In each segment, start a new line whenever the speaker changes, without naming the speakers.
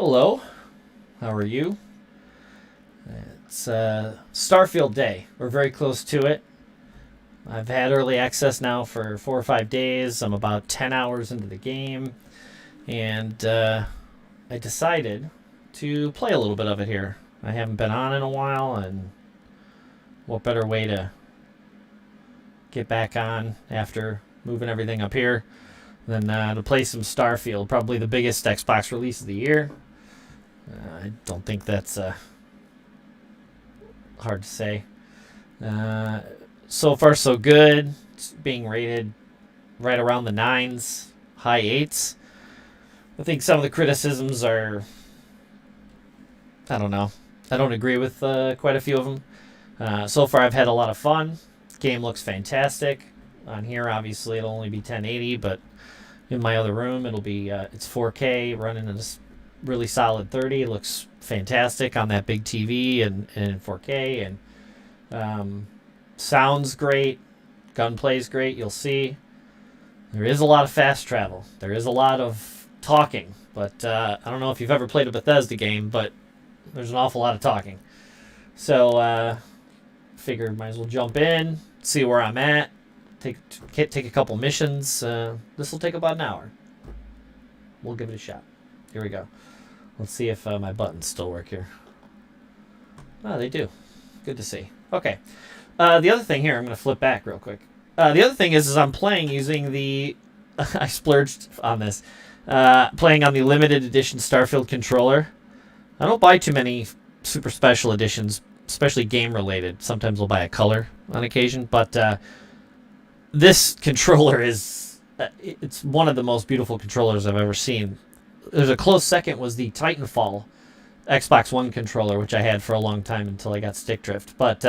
Hello, how are you? It's Starfield Day. We're very close to it. I've had early access now for 4 or 5 days. I'm about 10 hours into the game, and I decided to play a little bit of it here. I haven't been on in a while, and what better way to get back on after moving everything up here than to play some Starfield, probably the biggest Xbox release of the year. I don't think that's hard to say. So far, so good. It's being rated right around the nines, high eights. I think some of the criticisms are, I don't know. I don't agree with quite a few of them. So far, I've had a lot of fun. Game looks fantastic. On here, obviously, it'll only be 1080, but in my other room, it'll be it's 4K running at a really solid 30. It looks fantastic on that big TV and 4K, and sounds great. Gunplay's great. You'll see. There is a lot of fast travel. There is a lot of talking, but I don't know if you've ever played a Bethesda game, but there's an awful lot of talking. So figured might as well jump in, see where I'm at, take a couple missions. This will take about an hour. We'll give it a shot. Here we go. Let's see if my buttons still work here. Oh, they do. Good to see. Okay. The other thing here, I'm going to flip back real quick. The other thing is I'm playing using the... I splurged on this. Playing on the limited edition Starfield controller. I don't buy too many super special editions, especially game-related. Sometimes I'll buy a color on occasion, but this controller is... it's one of the most beautiful controllers I've ever seen. There's a close second was the Titanfall Xbox One controller, which I had for a long time until I got stick drift. But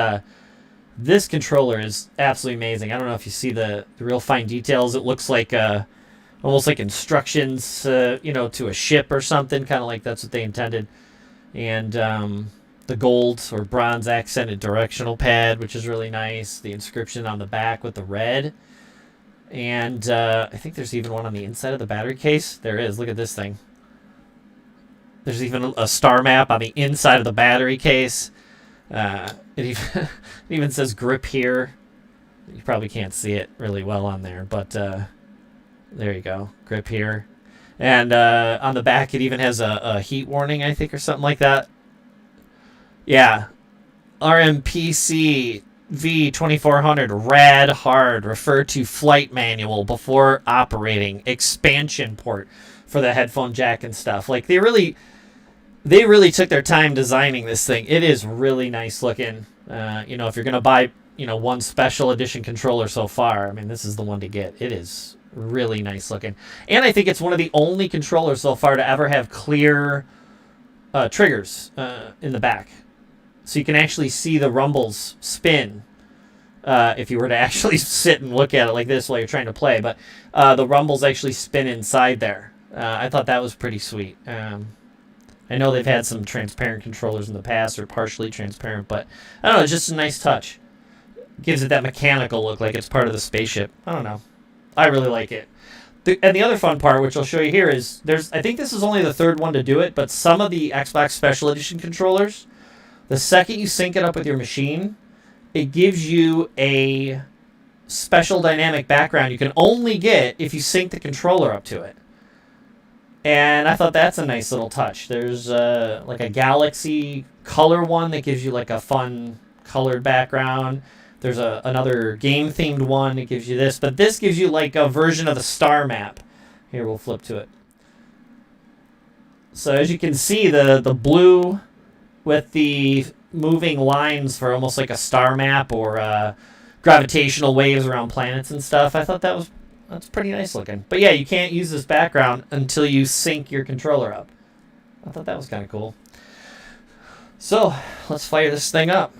this controller is absolutely amazing. I don't know if you see the real fine details. It looks like almost like instructions, to a ship or something, kind of like that's what they intended. And the gold or bronze accented directional pad, which is really nice. The inscription on the back with the red. And I think there's even one on the inside of the battery case. There is. Look at this thing. There's even a star map on the inside of the battery case. It even says grip here. You probably can't see it really well on there, but there you go. Grip here. And on the back, it even has a heat warning, I think, or something like that. Yeah. RMPC V2400 rad hard, refer to flight manual before operating, expansion port for the headphone jack and stuff. Like they really took their time designing this thing. It is really nice looking. If you're gonna buy one special edition controller so far, I mean, this is the one to get. It is really nice looking, and I think it's one of the only controllers so far to ever have clear triggers in the back. So you can actually see the rumbles spin if you were to actually sit and look at it like this while you're trying to play. But the rumbles actually spin inside there. I thought that was pretty sweet. I know they've had some transparent controllers in the past, or partially transparent, but I don't know, it's just a nice touch. Gives it that mechanical look, like it's part of the spaceship. I don't know. I really like it. And the other fun part, which I'll show you here, is I think this is only the third one to do it, but some of the Xbox Special Edition controllers, the second you sync it up with your machine, it gives you a special dynamic background you can only get if you sync the controller up to it. And I thought that's a nice little touch. There's like a galaxy color one that gives you like a fun colored background. There's another game-themed one that gives you this. But this gives you like a version of the star map. Here, we'll flip to it. So as you can see, the blue with the moving lines for almost like a star map or gravitational waves around planets and stuff. I thought that's pretty nice looking. But yeah, you can't use this background until you sync your controller up. I thought that was kind of cool. So, let's fire this thing up.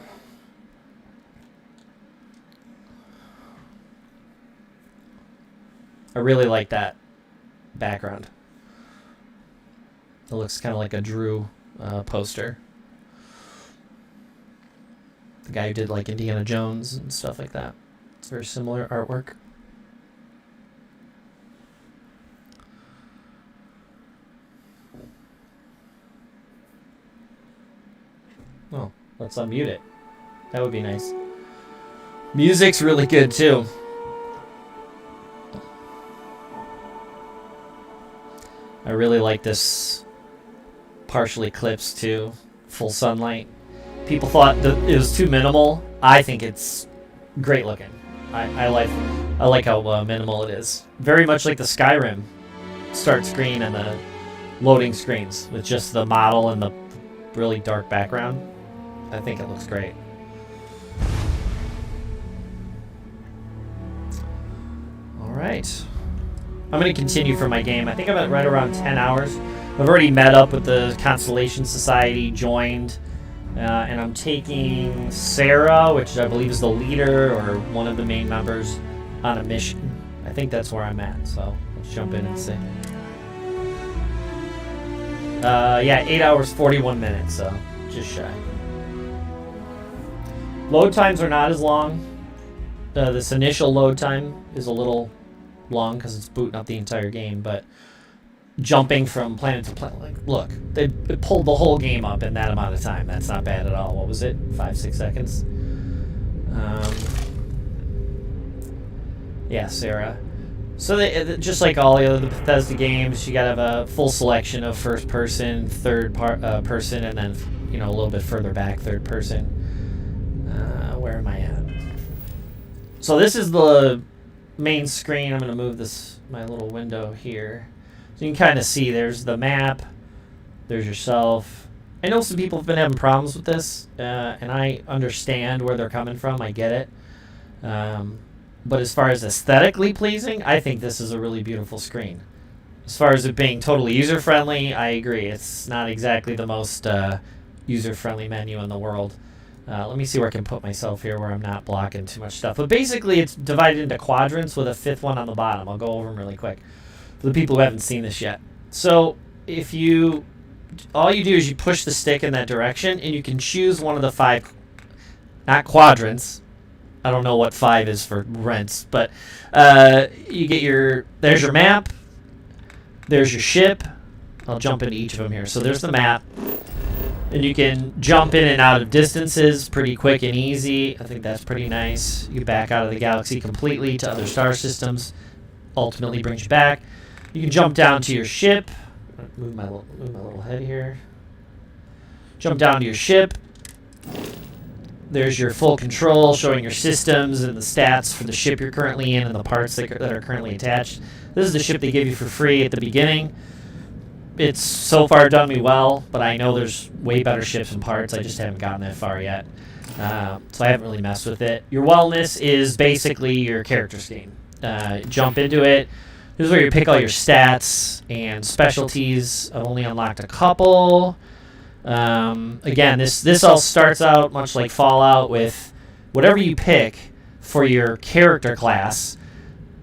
I really like that background. It looks kind of like a Drew poster. The guy who did like Indiana Jones and stuff like that. It's very similar artwork. Let's unmute it. That would be nice. Music's really good too. I really like this partially eclipsed too. Full sunlight. People thought that it was too minimal. I think it's great looking. I like how minimal it is. Very much like the Skyrim start screen and the loading screens with just the model and the really dark background. I think it looks great. Alright. I'm going to continue for my game. I think I'm at right around 10 hours. I've already met up with the Constellation Society, joined, and I'm taking Sarah, which I believe is the leader or one of the main members, on a mission. I think that's where I'm at, so let's jump in and see. Yeah, 8 hours, 41 minutes, so just shy. Load times are not as long. This initial load time is a little long because it's booting up the entire game, but jumping from planet to planet, like, look, they pulled the whole game up in that amount of time. That's not bad at all. What was it? 5-6 seconds? Yeah, Sarah. So they, just like all the other Bethesda games, you gotta have a full selection of first person, third person, and then, you know, a little bit further back, third person. Where am I at? So this is the main screen. I'm gonna move my little window here, so you can kind of see. There's the map. There's yourself. I know some people have been having problems with this, and I understand where they're coming from. I get it. But as far as aesthetically pleasing, I think this is a really beautiful screen. As far as it being totally user-friendly, I agree. It's not exactly the most user-friendly menu in the world. Let me see where I can put myself here where I'm not blocking too much stuff. But basically, it's divided into quadrants with a fifth one on the bottom. I'll go over them really quick for the people who haven't seen this yet. So if all you do is you push the stick in that direction, and you can choose one of the 5, not quadrants. I don't know what 5 is for rents, but you get there's your map, there's your ship. I'll jump into each of them here. So there's the map, and you can jump in and out of distances pretty quick and easy. I think that's pretty nice. You back out of the galaxy completely to other star systems. Ultimately brings you back. You can jump down to your ship. Move my little head here. Jump down to your ship. There's your full control, showing your systems and the stats for the ship you're currently in and the parts that are currently attached. This is the ship they give you for free at the beginning. It's so far done me well, but I know there's way better ships and parts. I just haven't gotten that far yet. So I haven't really messed with it. Your wellness is basically your character scheme. Jump into it. This is where you pick all your stats and specialties. I've only unlocked a couple. Again, this all starts out much like Fallout with whatever you pick for your character class,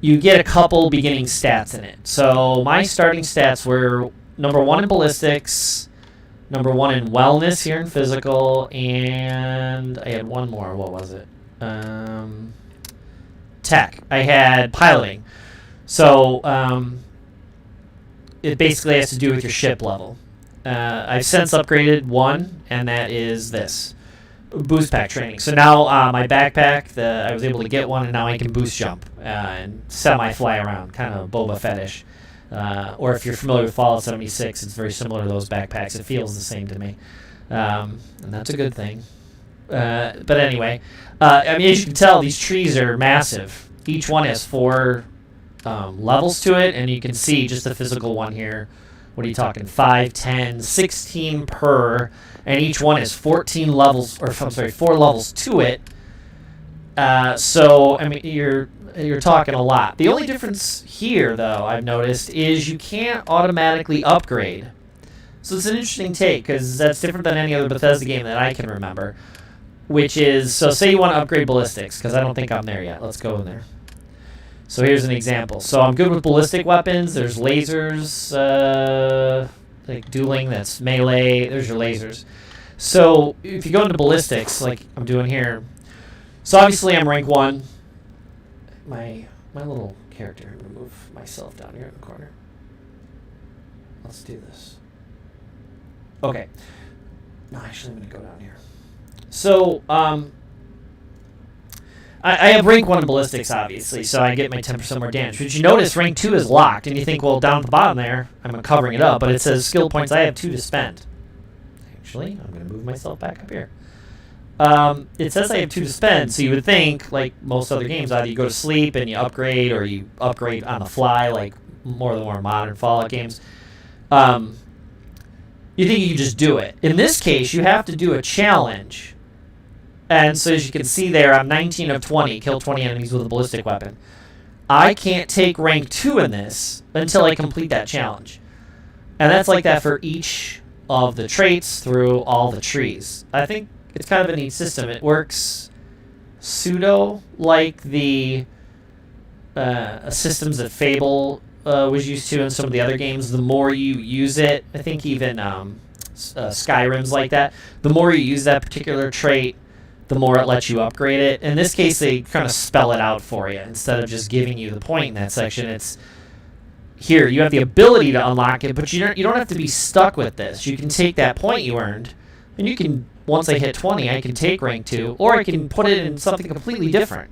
you get a couple beginning stats in it. So my starting stats were number 1 in ballistics, number 1 in wellness here in physical, and I had one more. What was it? Tech. I had piloting. So it basically has to do with your ship level. I've since upgraded 1, and that is this boost pack training. So now my backpack, I was able to get one, and now I can boost jump and semi-fly around, kind of Boba Fettish. Or if you're familiar with Fallout 76, it's very similar to those backpacks. It feels the same to me, and that's a good thing. But anyway, I mean, as you can tell, these trees are massive. Each one has 4 levels to it, and you can see just the physical one here. What are you talking? 5, 10, 16 per, and each one is 14 levels, or I'm sorry, 4 levels to it. So I mean, you're talking a lot. The only difference here, though, I've noticed, is you can't automatically upgrade. So it's an interesting take, because that's different than any other Bethesda game that I can remember. Which is, so say you want to upgrade ballistics, because I don't think I'm there yet. Let's go in there. So here's an example. So I'm good with ballistic weapons. There's lasers, like dueling, that's melee. There's your lasers. So if you go into ballistics, like I'm doing here, so obviously I'm rank 1. My little character, I'm going to move myself down here in the corner. Let's do this. Okay. No, actually I'm going to go down here. So, I have rank 1 ballistics, obviously, so I get my 10% more damage. But you notice rank 2 is locked, and you think, well, down at the bottom there, I'm covering it up, but it says skill points, I have 2 to spend. Actually, I'm going to move myself back up here. It says I have 2 to spend, so you would think, like most other games, either you go to sleep and you upgrade, or you upgrade on the fly, like more of the more modern Fallout games. You think you can just do it. In this case, you have to do a challenge. And so as you can see there, I'm 19 of 20, kill 20 enemies with a ballistic weapon. I can't take rank 2 in this until I complete that challenge. And that's like that for each of the traits through all the trees. I think it's kind of a neat system. It works pseudo like the systems that Fable was used to in some of the other games. The more you use it, I think even Skyrim's like that, the more you use that particular trait, the more it lets you upgrade it. In this case, they kind of spell it out for you. Instead of just giving you the point in that section, it's here. You have the ability to unlock it, but you don't have to be stuck with this. You can take that point you earned, and you can, once I hit 20, I can take rank 2, or I can put it in something completely different.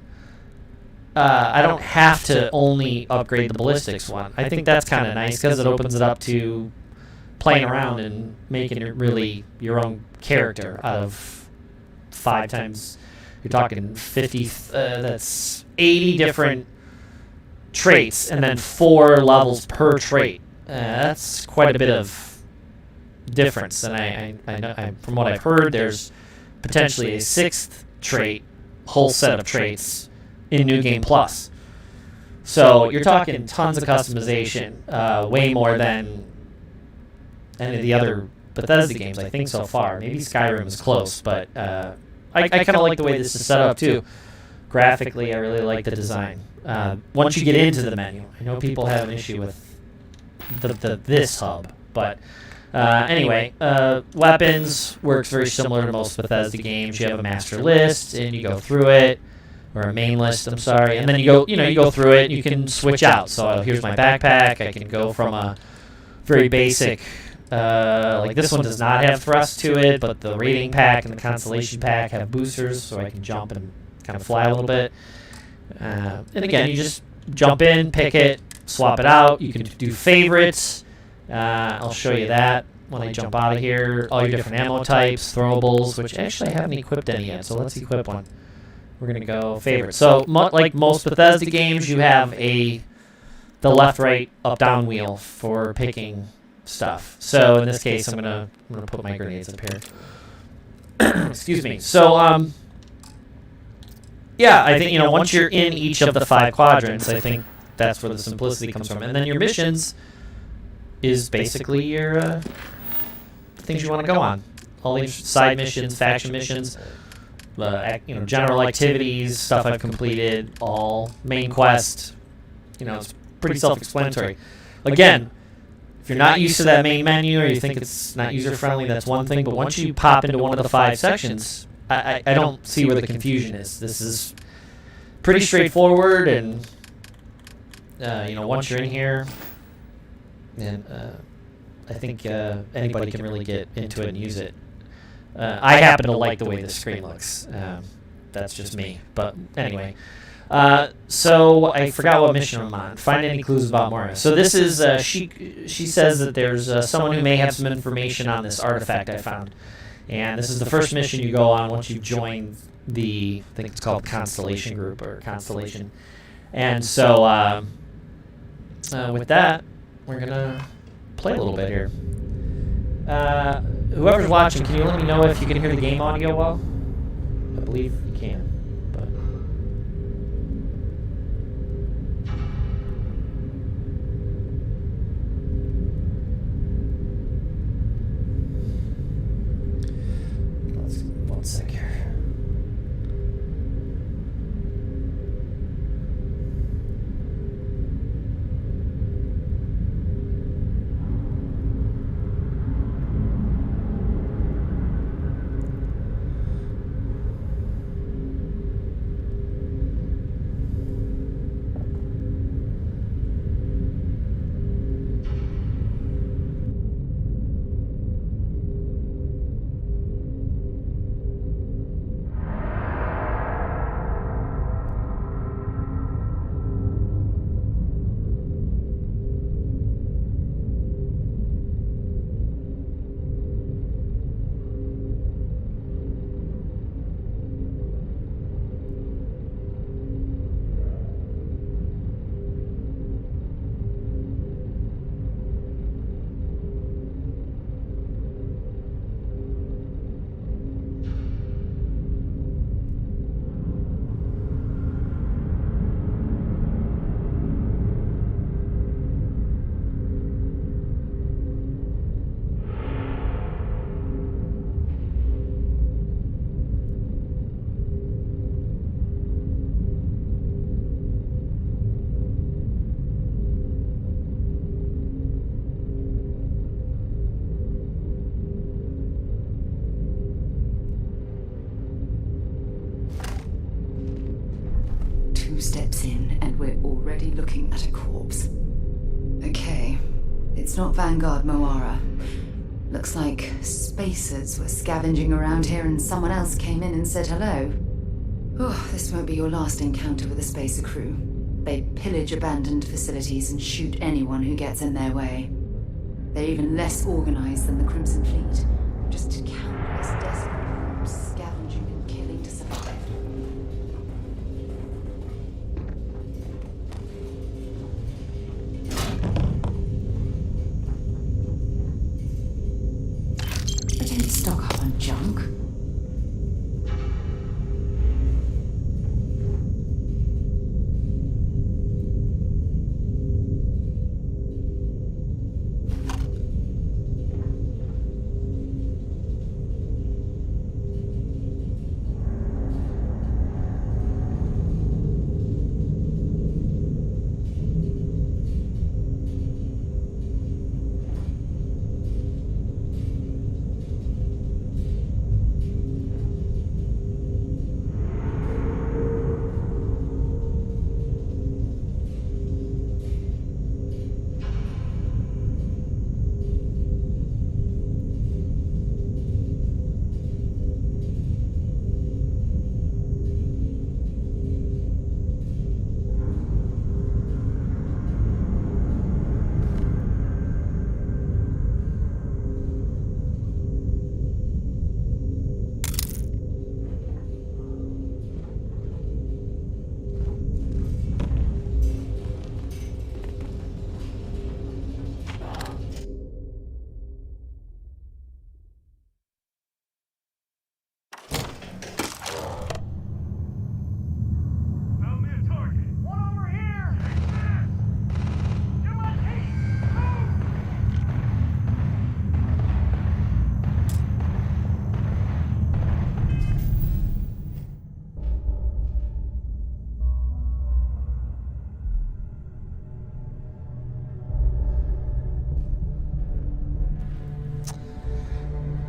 I don't have to only upgrade the ballistics one. I think that's kind of nice because it opens it up to playing around and making it really your own character out of 5 times. You're talking 50, that's 80 different traits, and then 4 levels per trait. That's quite a bit of difference. And I know, from what I've heard, there's potentially a 6th trait, whole set of traits in New Game Plus. So you're talking tons of customization, way more than any of the other Bethesda games, I think, so far. Maybe Skyrim is close, but I kind of like the way this is set up, too. Graphically, I really like the design. Once you get into the menu, I know people have an issue with this hub, but anyway, weapons works very similar to most Bethesda games. You have a master list, and you go through it, or a main list, I'm sorry, and then you go through it, and you can switch out. So here's my backpack. I can go from a very basic, like this one does not have thrust to it, but the rating pack and the constellation pack have boosters, so I can jump and kind of fly a little bit. And again, you just jump in, pick it, swap it out. You can do favorites. I'll show you that when I jump out of here. All your different ammo types, throwables, which actually I haven't equipped any yet, so let's equip one. We're going to go favorites. So, like most Bethesda games, you have the left, right, up, down wheel for picking stuff. So in this case, I'm gonna put my grenades up here. Excuse me. So yeah, I think once you're in each of the 5 quadrants, I think that's where the simplicity comes from. And then your missions is basically your things you want to go on. All these side missions, faction missions, general activities, stuff I've completed, all main quest. It's pretty self-explanatory. Again, if you're not used to that main menu, or you think it's not user-friendly, that's one thing. But once you pop into one of the 5 sections, I don't see where the confusion is. This is pretty straightforward, and once you're in here, and I think anybody can really get into it and use it. I happen to like the way the screen looks. That's just me. But anyway. So I forgot what mission I'm on. Find any clues about Moira. So this is, she says that there's someone who may have some information on this artifact I found. And this is the first mission you go on once you join I think it's called Constellation Group, or Constellation. And so with that, we're going to play a little bit here. Whoever's watching, can you let me know if you can hear the game audio well? I believe you can. One sec here.
steps in and we're already looking at a corpse. Okay, it's not Vanguard Moara. Looks like spacers were scavenging around here and someone else came in and said hello. Oh, this won't be your last encounter with a spacer crew. They pillage abandoned facilities and shoot anyone who gets in their way. They're even less organized than the Crimson Fleet. Just countless desperate groups scavenging and killing to survive. I didn't stock up on junk.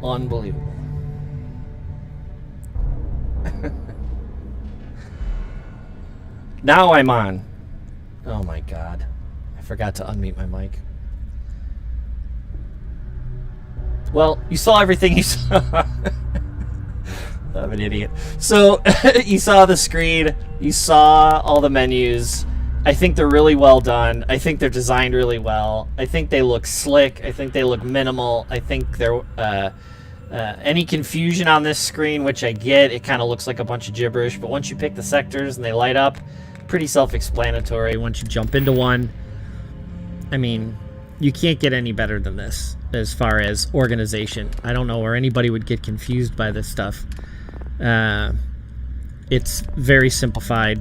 Unbelievable. Now I'm on. Oh my god. I forgot to unmute my mic. Well, you saw everything you saw. I'm an idiot. So, you saw the screen. You saw all the menus. I think they're really well done. I think they're designed really well. I think they look slick. I think they look minimal. I think they're... any confusion on this screen, which I get, it kind of looks like a bunch of gibberish, but once you pick the sectors and they light up, pretty self-explanatory once you jump into one. I mean, you can't get any better than this as far as organization. I don't know where anybody would get confused by this stuff. It's very simplified.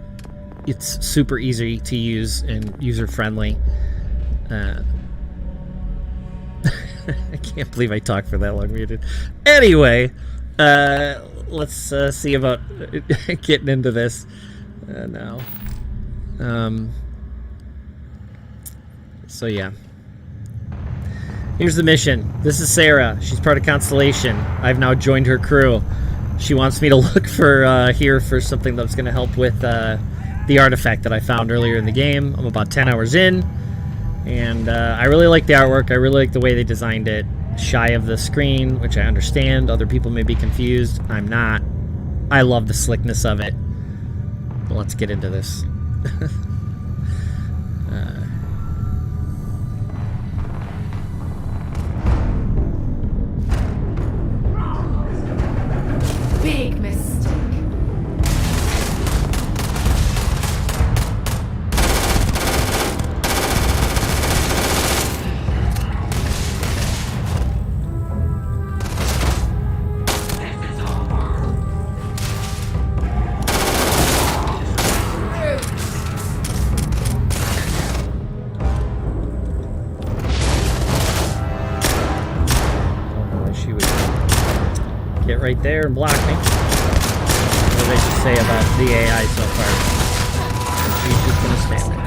It's super easy to use and user-friendly. I can't believe I talked for that long muted. Anyway, let's see about getting into this now. So yeah. Here's the mission. This is Sarah. She's part of Constellation. I've now joined her crew. She wants me to look for here for something that's going to help with the artifact that I found earlier in the game. I'm about 10 hours in. And I really like the artwork. I really like the way they designed it. Shy of the screen, which I understand. Other people may be confused. I'm not. I love the slickness of it. But let's get into this.
Big mistake.
Right there and block me. What did I just say about the AI so far? She's just gonna stand there.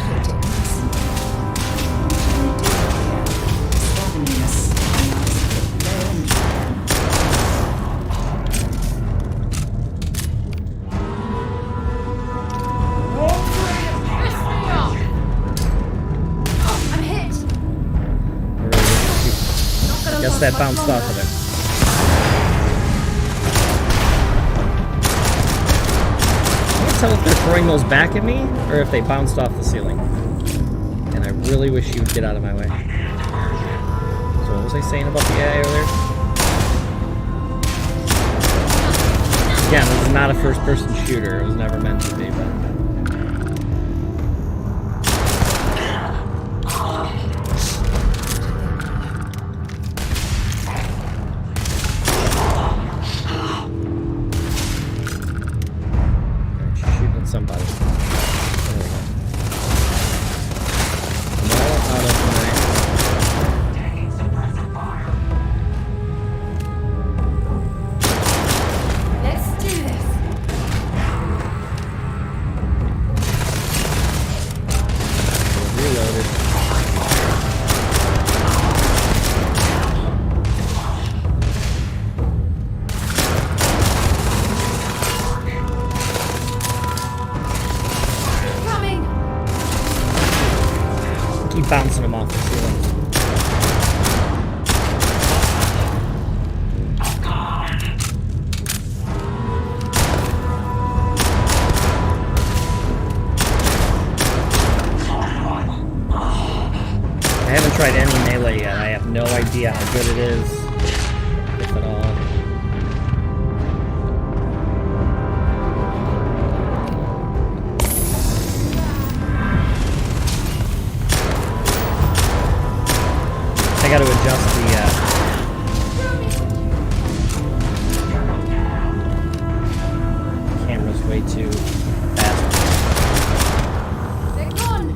unless that bounced off of it. I can't tell if they're throwing those back at me or if they bounced off the ceiling. And I really wish you would get out of my way. So what was I saying about the AI earlier? Again, this is not a first-person shooter. It was never meant to be, but... somebody. There we go. No auto tonight.
Let's do this.
Reloaded. Keep bouncing them off the ceiling. I haven't tried any melee yet. I have no idea how good it is, if at all. I got to adjust the camera's way too fast.
They're gone.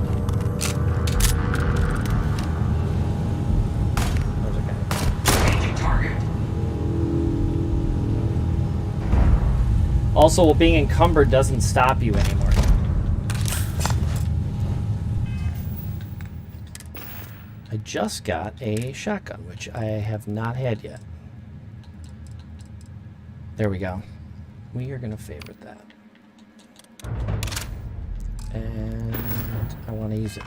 There's a guy.
Changing target.
Also, being encumbered doesn't stop you anymore. I just got a shotgun, which I have not had yet. There we go. We are going to favorite that. And I want to use it.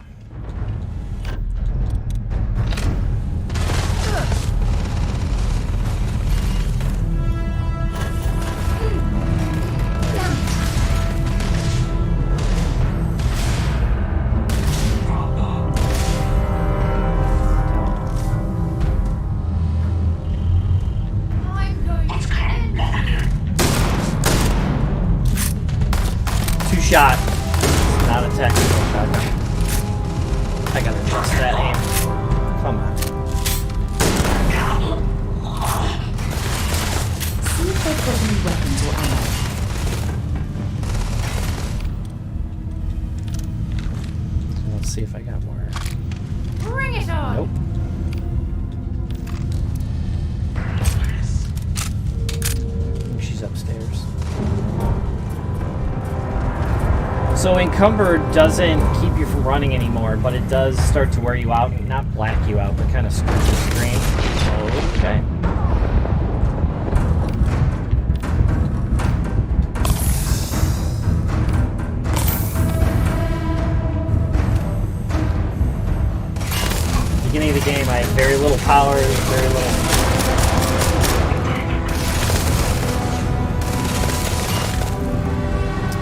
Shot. Not a technical shotgun. I gotta adjust that aim. Come on.
See if they've got any weapons or ammo.
So let's see if I got more.
Bring it on!
Nope. She's upstairs. So encumbered doesn't keep you from running anymore, but it does start to wear you out, not black you out, but kind of screw the screen. Okay. Beginning of the game, I had very little power, very little.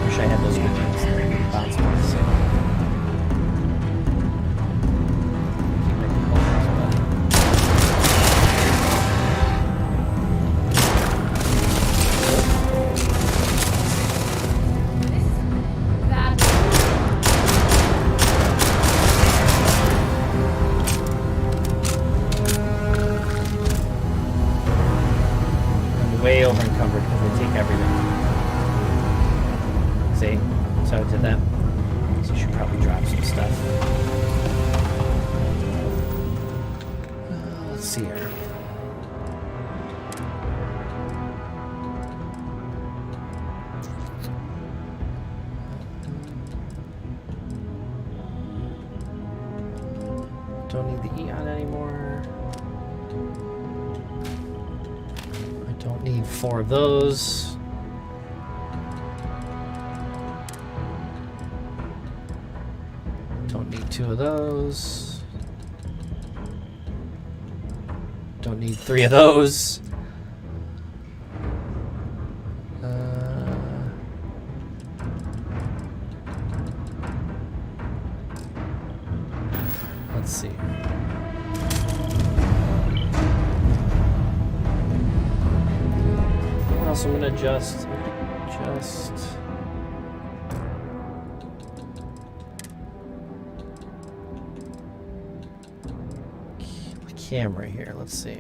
Wish I had those good things there. Bounce points. I'm way over encumbered because they take everything. See? So I did that. So you should probably drop some stuff. Let's see here. Don't need the Eon anymore. I don't need 4 of those. Don't need 2 of those. Don't need 3 of those. Let's see. Also, I'm gonna just camera here. Let's see.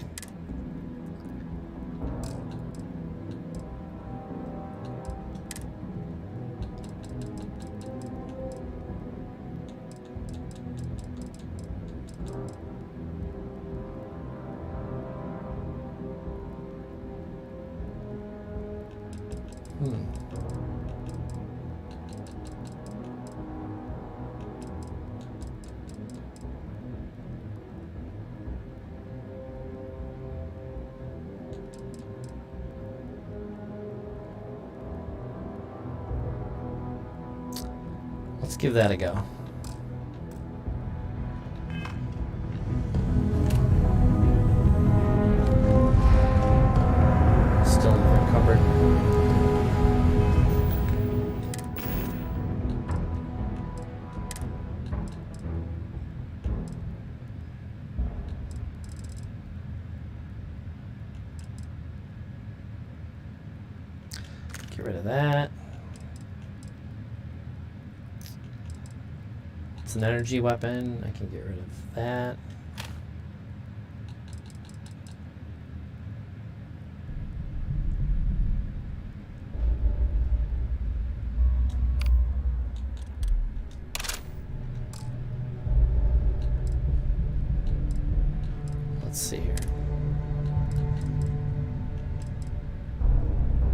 Let's give that a go. Still encumbered. Get rid of that. It's an energy weapon. I can get rid of that. Let's see here.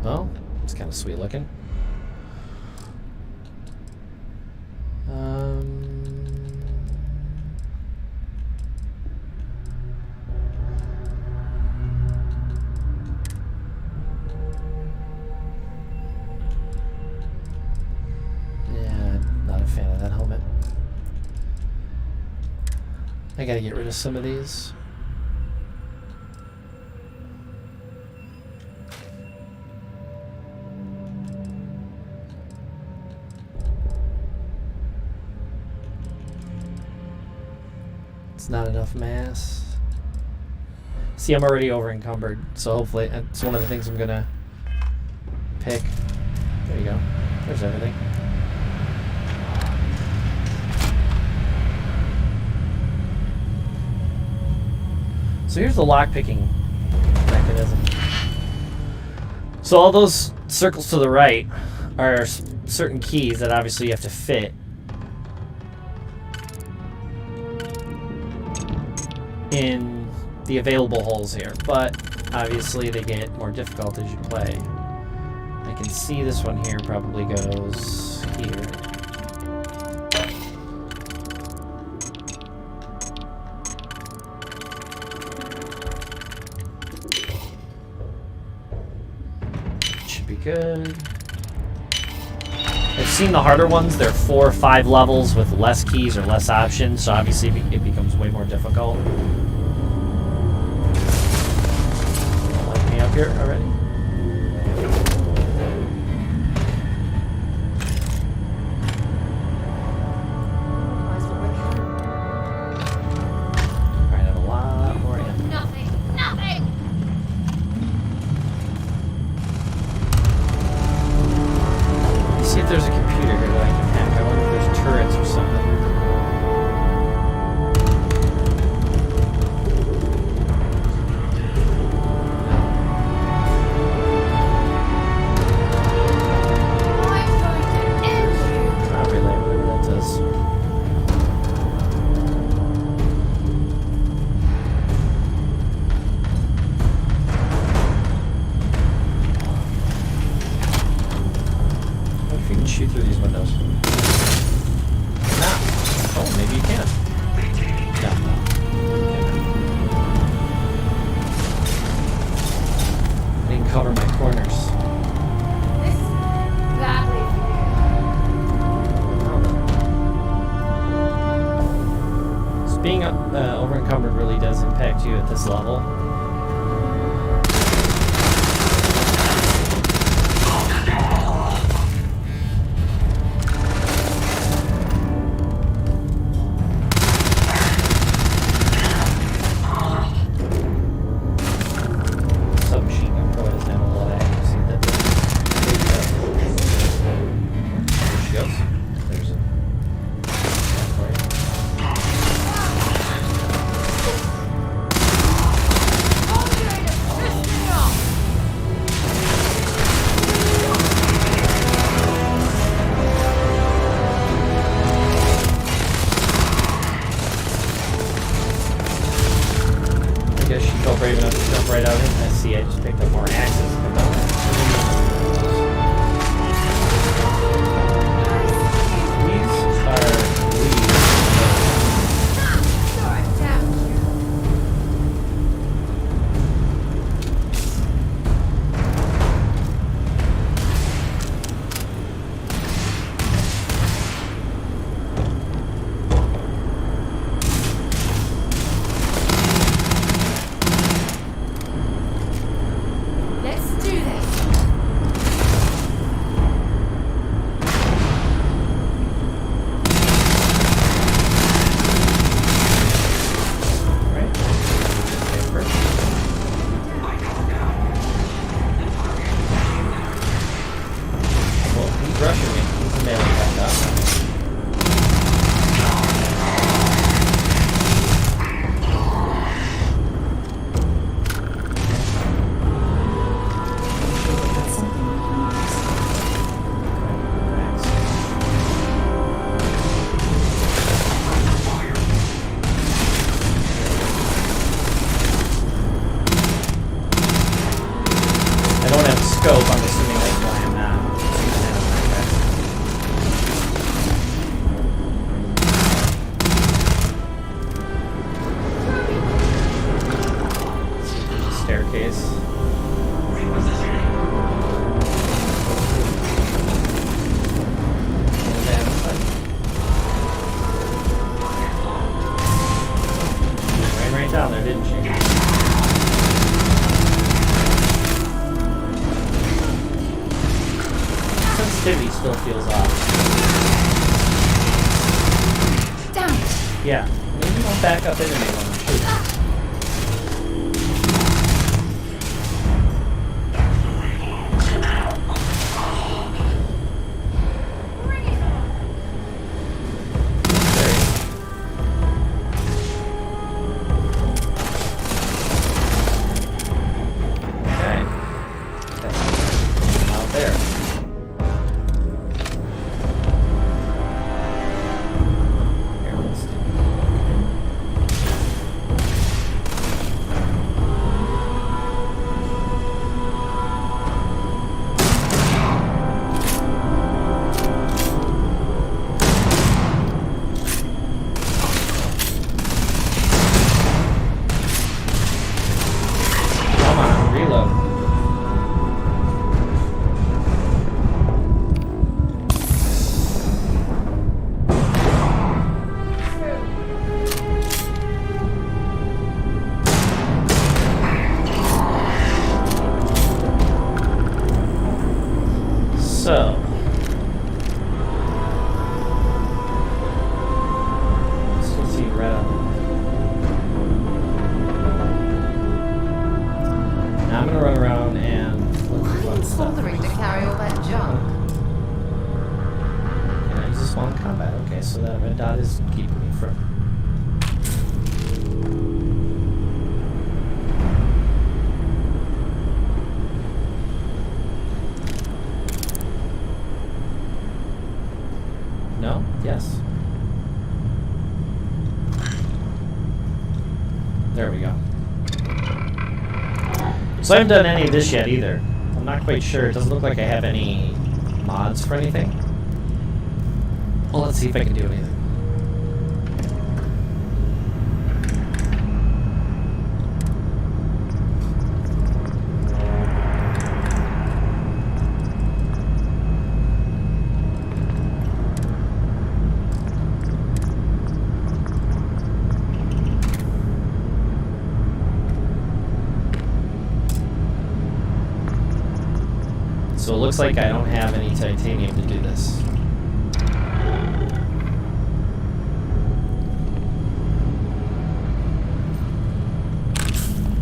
Oh, it's kind of sweet looking. Fan of that helmet. I gotta get rid of some of these. It's not enough mass. See, I'm already over encumbered, so hopefully it's one of the things I'm gonna pick. There you go. There's everything. So here's the lock-picking mechanism. So all those circles to the right are certain keys that obviously you have to fit in the available holes here, but obviously they get more difficult as you play. I can see this one here probably goes here. Good. I've seen the harder ones. They're 4 or 5 levels with less keys or less options, so obviously it becomes way more difficult. Light me up here already. Alright, I have a lot more ammo.
Nothing.
See if there's a computer here that I can hack. I wonder if there's turrets or something. Not really, whatever that does. If you can shoot through these windows. No. Oh, maybe you can. No. I didn't cover my corners.
This badly.
So being over encumbered really does impact you at this level. felt brave enough to jump right out in. I see. I just picked up more axes. These are leaves.
Sorry, damn you. Let's do this.
Right? Okay, perfect. Well, he's rushing me. He's nailing back up. I don't have a scope, I'm assuming that's why I'm not. There's a staircase. Ran right down there, didn't she? Sensitivity still feels off.
Damn it.
Yeah, maybe you won't back up into me when I'm shooting.
Bring it on.
There he is. Okay. That's out there. Here, let's do Come on, reload. So, still see red on it. Now I'm gonna run around and look
Why
for
are
fun
you
stuff.
bothering to carry all that junk?
Can I use this while in combat? Okay, so that red dot is keeping me from. No? Yes. There we go. So I haven't done any of this yet either. I'm not quite sure. It doesn't look like I have any mods for anything. Well, let's see if I can do anything. So it looks like I don't have any titanium to do this.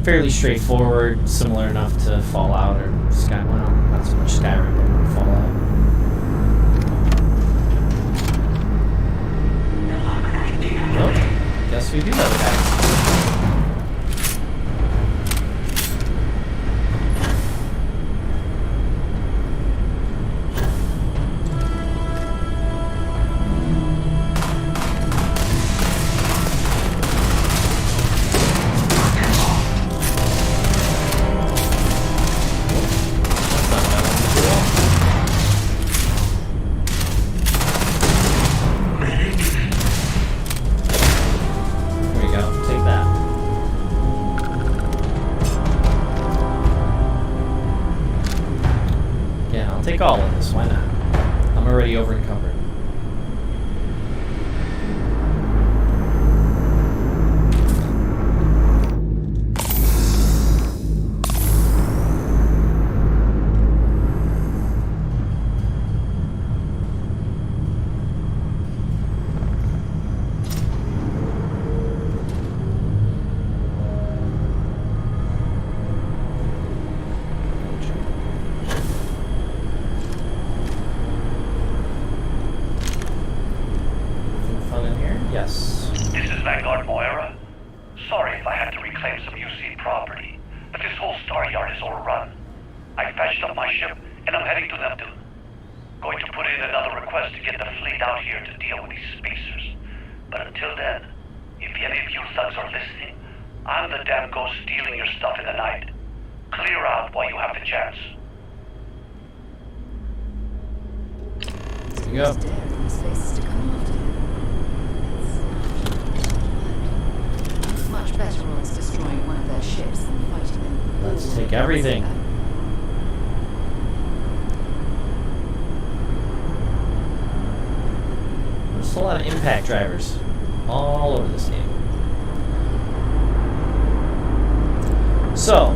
Fairly straightforward, similar enough to Fallout or Sky. Well, not so much Skyrim, but Fallout. Well, guess we do have a guy. already over encumbered. Fun in here? Yes.
This is Vanguard Moira. Sorry if I had to reclaim some UC property, but this whole star yard is overrun. I fetched up my ship, and I'm heading to Neptune. Going to put in another request to get the fleet out here to deal with these spacers. But until then, if any of you thugs are listening, I'm the damn ghost stealing your stuff in the night. Clear out while you have the chance.
There you go.
Dare these faces to come after him. It's much better odds destroying one of their ships than fighting them.
Let's take everything. There's a lot of impact drivers all over this game. So,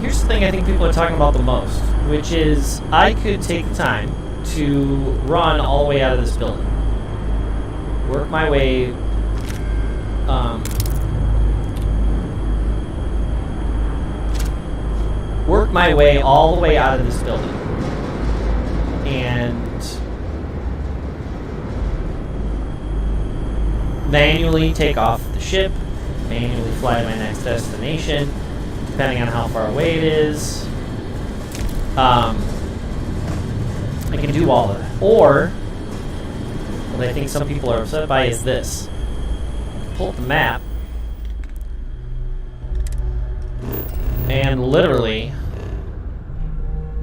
here's the thing I think people are talking about the most, which is I could take the time to run all the way out of this building. Work my way all the way out of this building and manually take off the ship, manually fly to my next destination, depending on how far away it is. I can do all of that. Or, what I think some people are upset by is this. Pull up the map and literally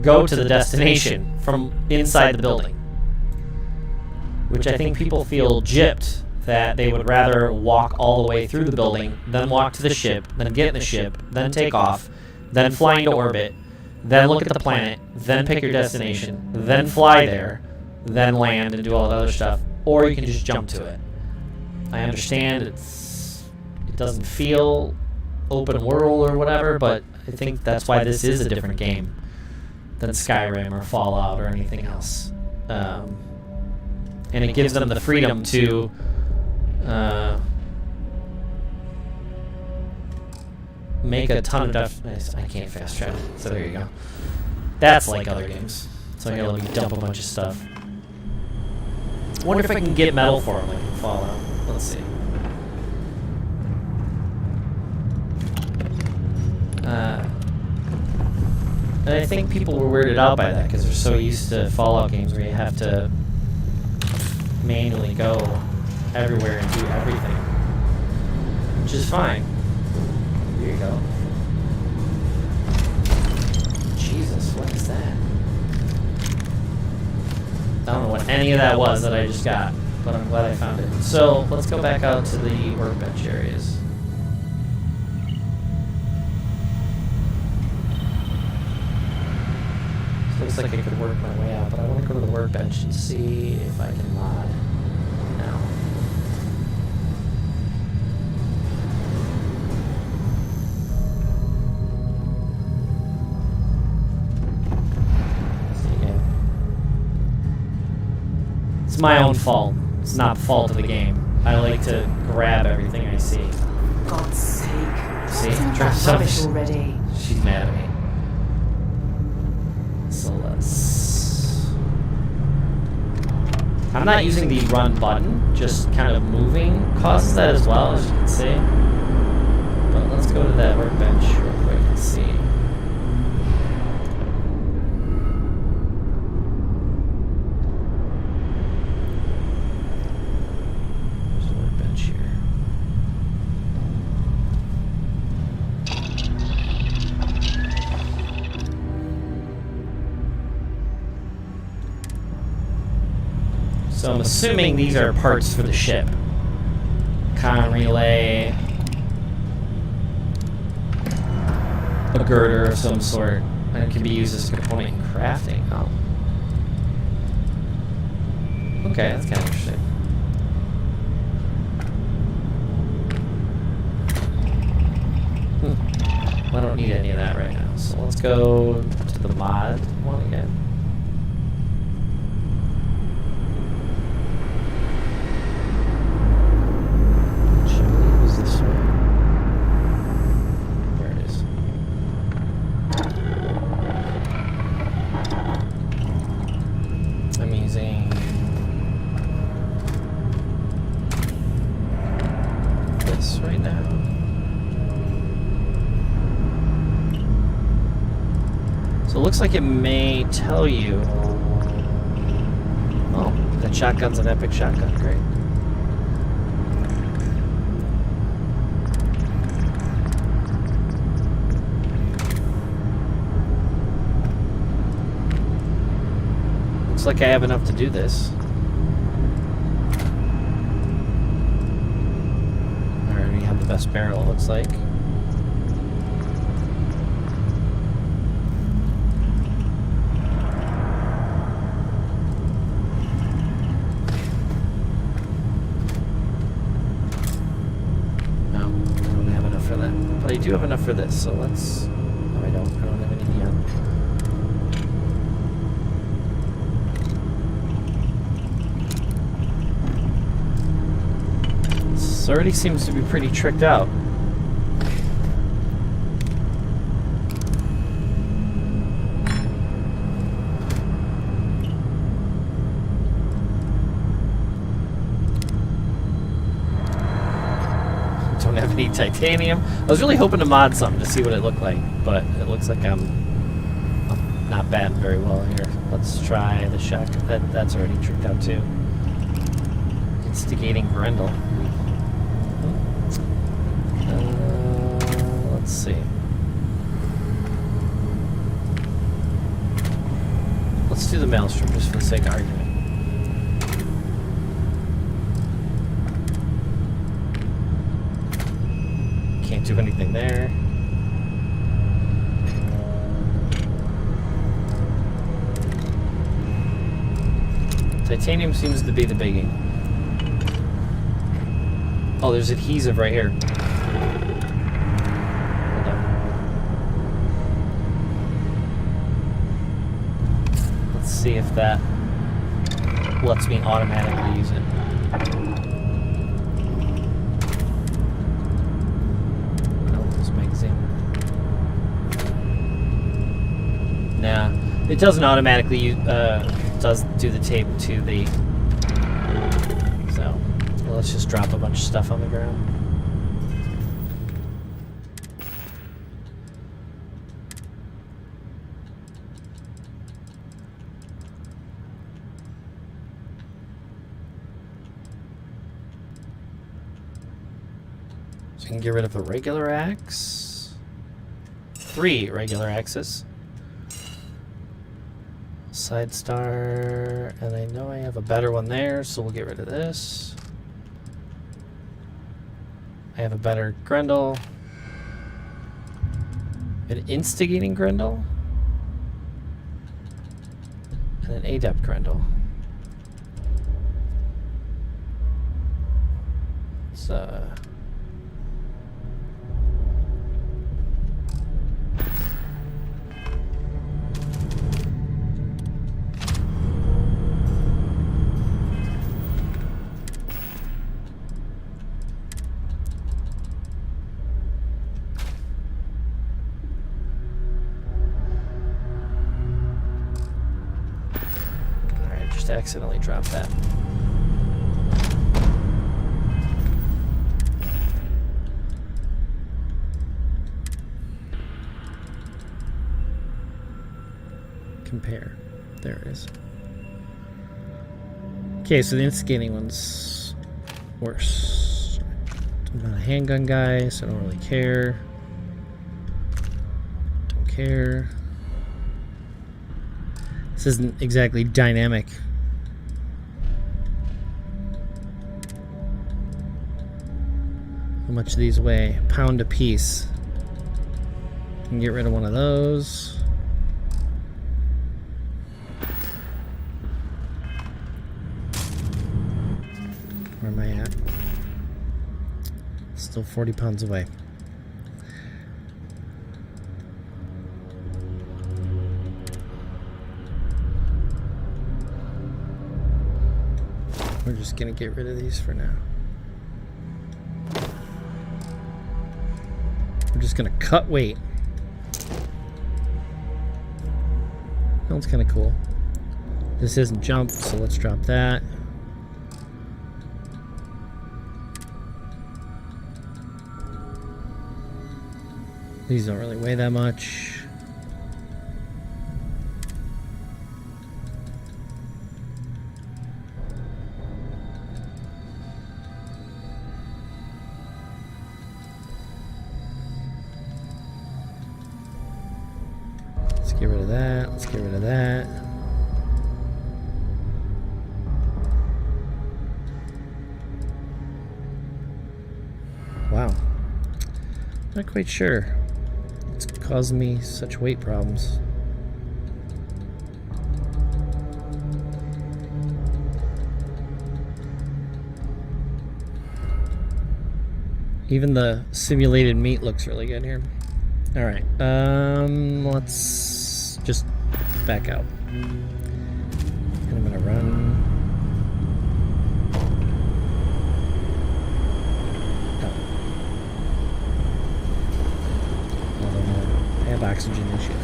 go to the destination from inside the building. Which I think people feel gypped that they would rather walk all the way through the building, then walk to the ship, then get in the ship, then take off, then fly into orbit, then look at the planet, then pick your destination, then fly there, then land and do all that other stuff. Or you can just jump to it. I understand it doesn't feel open world or whatever, but I think that's why this is a different game than Skyrim or Fallout or anything else. And it gives them the freedom to make a ton of I can't fast travel, so there you go. That's like other games. So I gotta let me dump a bunch of stuff. Wonder if I can get metal for them like in Fallout. Let's see. And I think people were weirded out by that because they're so used to Fallout games where you have to manually go everywhere and do everything, which is fine. Here you go. Jesus, what is that? I don't know what any of that was that I just got, but I'm glad I found it. So let's go back out to the workbench areas. Looks like I could work my way out, but I want to go to the workbench and see if I can mod now. See again. It's my own fault. It's not the fault of the game. I like to grab everything I see.
God's sake.
See?
Isn't that rubbish already?
She's mad at me. So let's... I'm not using the run button, just kind of moving causes that as well, as you can see. But let's go to that workbench real quick and see. There's a workbench here. So I'm assuming these are parts for the ship. Con relay, a girder of some sort, and it can be used as a component in crafting. Oh. Okay, that's kind of interesting. I don't need any of that right now. So let's go to the mod one again. Which I believe is this one. There it is. I'm using this right now. So it looks like it may tell you. Oh, that shotgun's an epic shotgun. Great. Looks like I have enough to do this. I already have the best barrel, it looks like. But I do have enough for this, so let's... No, I don't. I don't have any neon. This already seems to be pretty tricked out. Don't have any titanium. I was really hoping to mod something to see what it looked like, but it looks like I'm not batting very well here. Let's try the shotgun. That's already tricked out too. Instigating Grendel. Let's see. Let's do the Maelstrom just for the sake of argument. Can't do anything there. Titanium seems to be the biggie. Oh, there's adhesive right here. Hold on. Let's see if that lets me automatically use it. Nah, it doesn't automatically does do the tape to the. So well, let's just drop a bunch of stuff on the ground. So I can get rid of a regular axe. 3 regular axes. Side star, and I know I have a better one there, so we'll get rid of this. I have a better Grendel. An instigating Grendel. And an adept Grendel. So accidentally dropped that. Compare. There it is. Okay, so the instigating one's worse. I'm not a handgun guy, so I don't really care. Don't care. This isn't exactly dynamic. How much do these weigh? A pound a piece. Can get rid of one of those.
Where am I at? Still 40 pounds away. We're just gonna get rid of these for now. We're just gonna cut weight. That one's kind of cool. This isn't jump, so let's drop that. These don't really weigh that much. Let's get rid of that. Let's get rid of that. Wow. Not quite sure. It's causing me such weight problems. Even the simulated meat looks really good here. All right, let's just back out. And I'm gonna run. I have oxygen issues.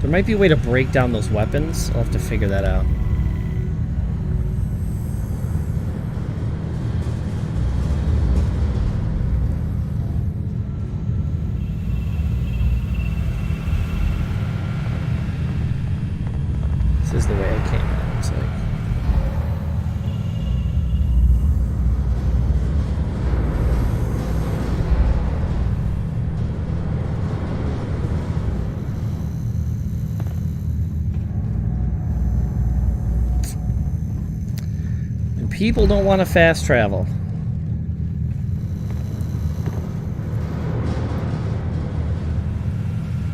There might be a way to break down those weapons. I'll have to figure that out. This is the way I came in, it looks like. People don't want to fast travel.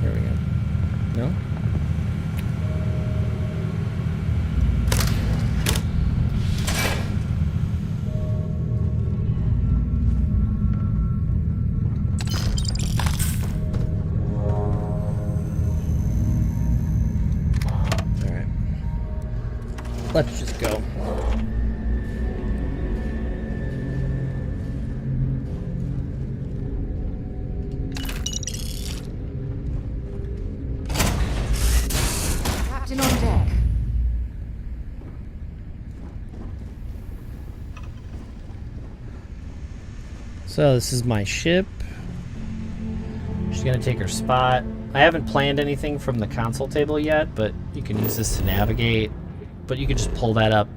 There we go. No? All right. Let's just go.
Captain on deck.
So this is my ship.
She's gonna take her spot. I haven't planned anything from the console table yet, but you can use this to navigate. But you can just pull that up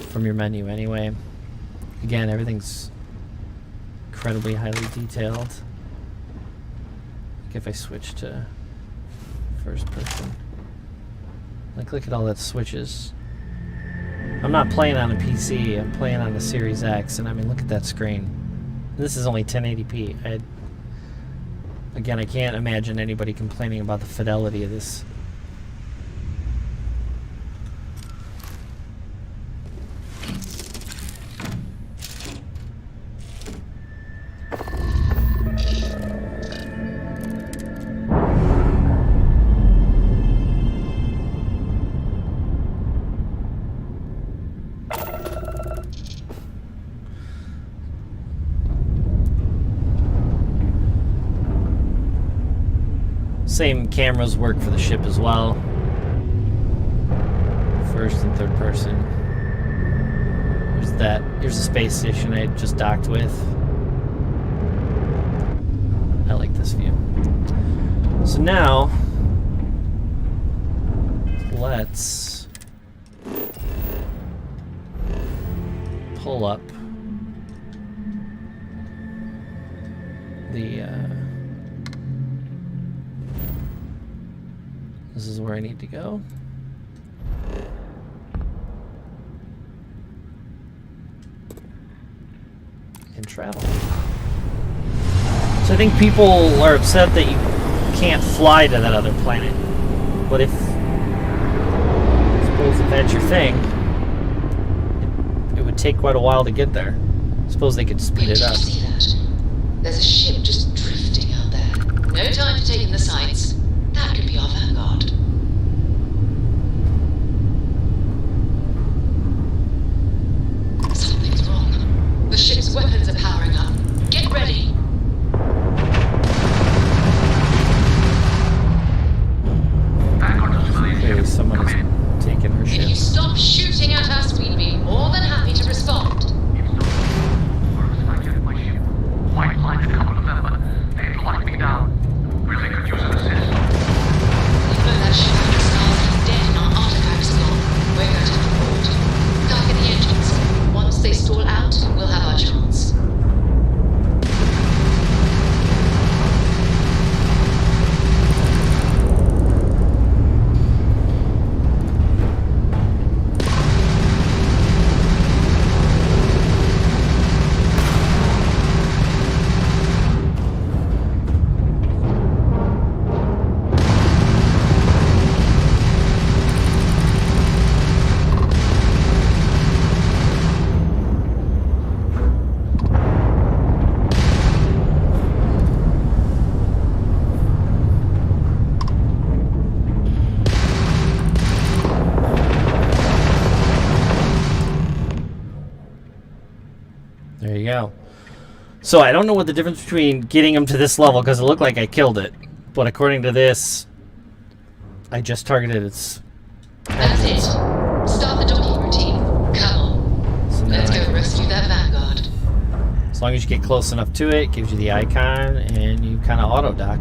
from your menu anyway. Again, everything's incredibly highly detailed. Like if I switch to first person. Like look at all that switches. I'm not playing on a PC, I'm playing on the Series X, and I mean look at that screen. This is only 1080p. Again, I can't imagine anybody complaining about the fidelity of this. Same cameras work for the ship as well. First and third person. Here's the space station I just docked with. I like this view. So now, let's pull up the this is where I need to go. And travel. So I think people are upset that you can't fly to that other planet. But if that's your thing, it would take quite a while to get there. Suppose they could speed it up.
Did you see that? There's a ship just drifting out there. No time to take in the sights. That could be our vanguard. Something's wrong. The ship's weapons are powering up. Get ready.
Maybe someone is taking her
If you
ship.
stop shooting at us, we'd be more than happy to respond.
Might find a couple of them, but they'd lock me down. Really could use an assist.
You know that ship after Stars is dead and our artifacts are gone. We're going to report. Darken the engines. Once they stall out, we'll have our chance.
There you go. So I don't know what the difference between getting him to this level, because it looked like I killed it. But according to this, I just targeted its...
That's it. Start the docking routine. Come on.
So now
Let's go rescue that vanguard.
as long as you get close enough to it, it gives you the icon, and you kind of auto-dock.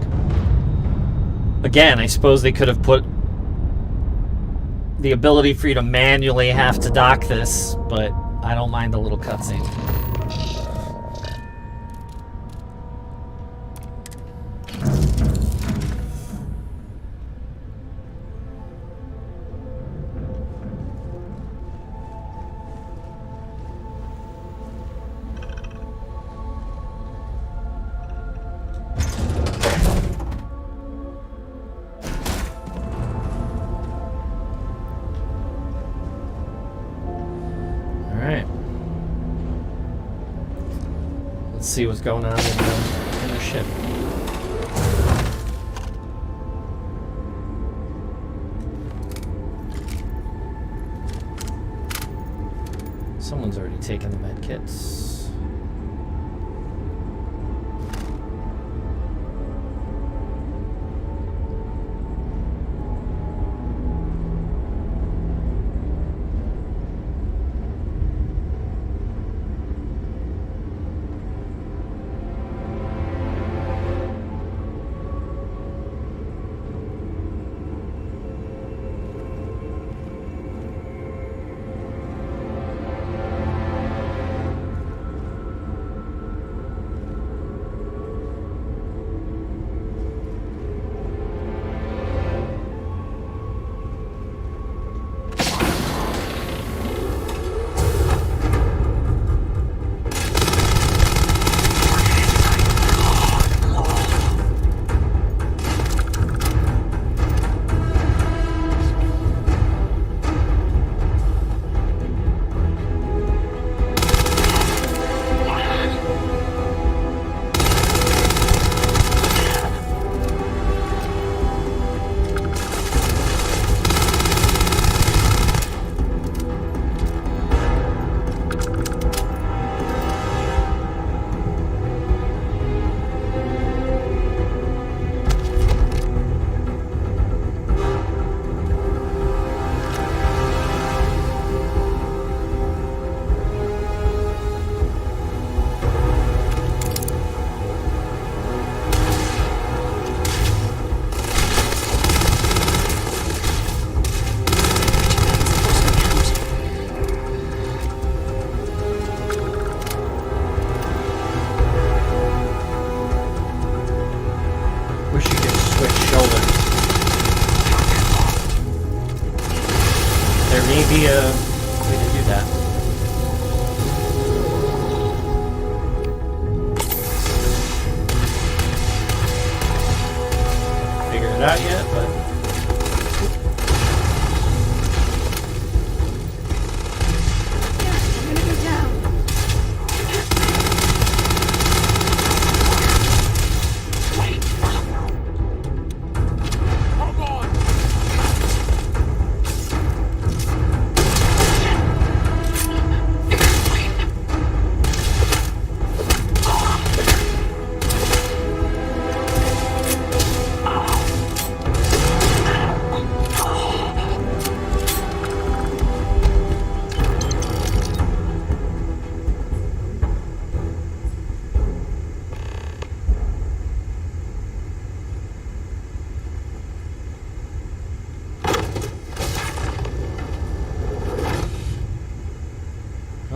Again, I suppose they could have put the ability for you to manually have to dock this, but I don't mind the little cutscene. Let's see what's going on in the ship. Someone's already taken the med kits. Be a way to do that. it out yet, but
I'm gonna go down.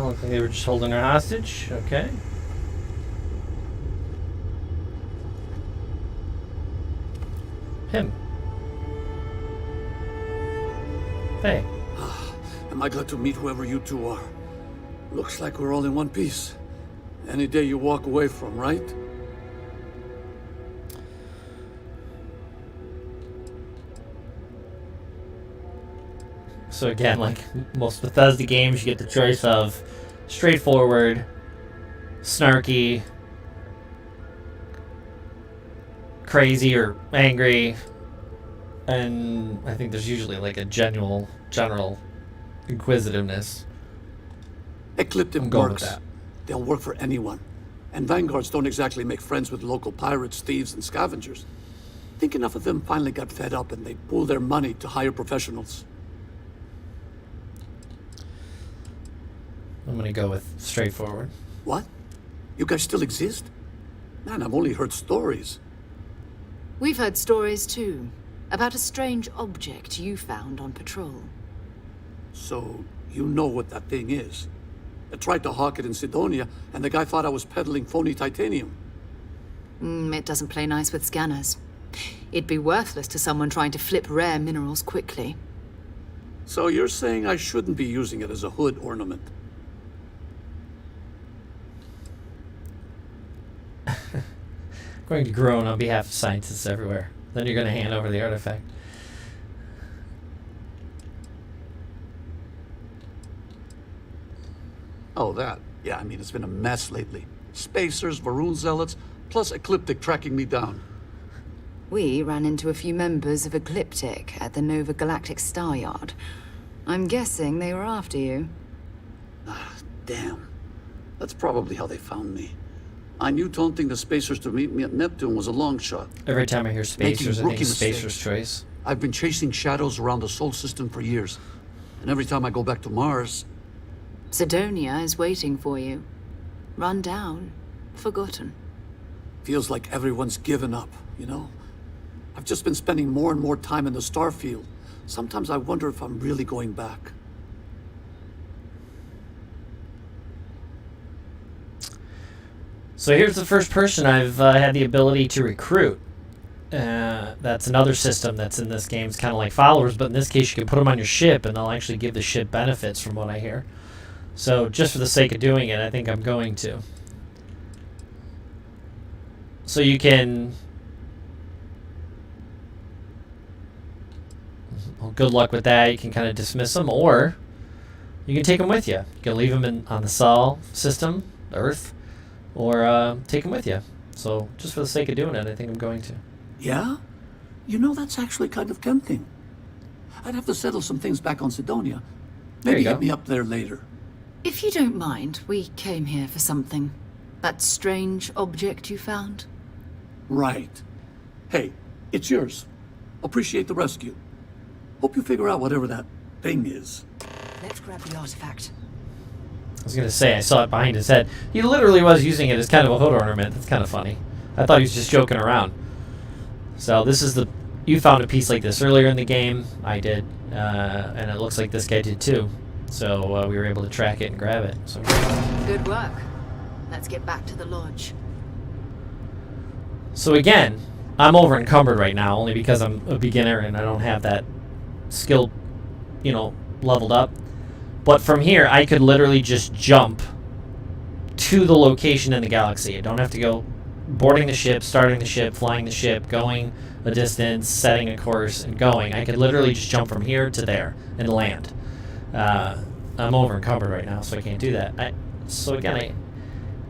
well, looks like they were just holding her hostage. Okay. Him. Hey.
Am I glad to meet whoever you two are? Looks like we're all in one piece. Any day you walk away from, right?
So again, like most Bethesda games, you get the choice of straightforward, snarky, crazy or angry, and I think there's usually like a general inquisitiveness.
Ecliptic
I'm going with
works.
that.
They'll work for anyone. And vanguards don't exactly make friends with local pirates, thieves, and scavengers. Think enough of them finally got fed up and they pooled their money to hire professionals.
I'm gonna go with straightforward.
What? You guys still exist? Man, I've only heard stories.
We've heard stories too, about a strange object you found on patrol.
So, you know what that thing is. I tried to hawk it in Sidonia, and the guy thought I was peddling phony titanium.
It doesn't play nice with scanners. It'd be worthless to someone trying to flip rare minerals quickly.
So you're saying I shouldn't be using it as a hood ornament?
Going to groan on behalf of scientists everywhere. Then you're going to hand over the artifact.
Oh, that. Yeah, I mean, it's been a mess lately. Spacers, Varun zealots, plus Ecliptic tracking me down.
We ran into a few members of Ecliptic at the Nova Galactic Star Yard. I'm guessing they were after you.
Ah, damn. That's probably how they found me. I knew taunting the Spacers to meet me at Neptune was a long shot.
Every time I hear Spacers, I think
rookie
it's Spacer's
mistakes.
Choice.
I've been chasing shadows around the Sol system for years. And every time I go back to Mars,
Sidonia is waiting for you. Run down. Forgotten.
feels like everyone's given up, you know? I've just been spending more and more time in the Starfield. Sometimes I wonder if I'm really going back.
So here's the first person I've had the ability to recruit. That's another system that's in this game. It's kind of like followers, but in this case you can put them on your ship and they'll actually give the ship benefits from what I hear. So just for the sake of doing it, I think I'm going to. So you can... Well, good luck with that. You can kind of dismiss them, or you can take them with you. You can leave them on the Sol system, Earth, or take them with you. So just for the sake of doing it, I think I'm going to.
Yeah? You know, that's actually kind of tempting. I'd have to settle some things back on Sidonia.
There
Maybe
you go.
hit me up there later.
If you don't mind, we came here for something. That strange object you found?
Right. Hey, it's yours. Appreciate the rescue. Hope you figure out whatever that thing is.
Let's grab the artifact.
I was going to say, I saw it behind his head. He literally was using it as kind of a hood ornament. That's kind of funny. I thought he was just joking around. So this is the... You found a piece like this earlier in the game. I did. And it looks like this guy did too. So we were able to track it and grab it. So
Good work. Let's get back to the lodge.
So again, I'm over encumbered right now only because I'm a beginner and I don't have that skill, you know, leveled up. But from here, I could literally just jump to the location in the galaxy. I don't have to go boarding the ship, starting the ship, flying the ship, going a distance, setting a course, and going. I could literally just jump from here to there and land. I'm over encumbered right now, so I can't do that. So again,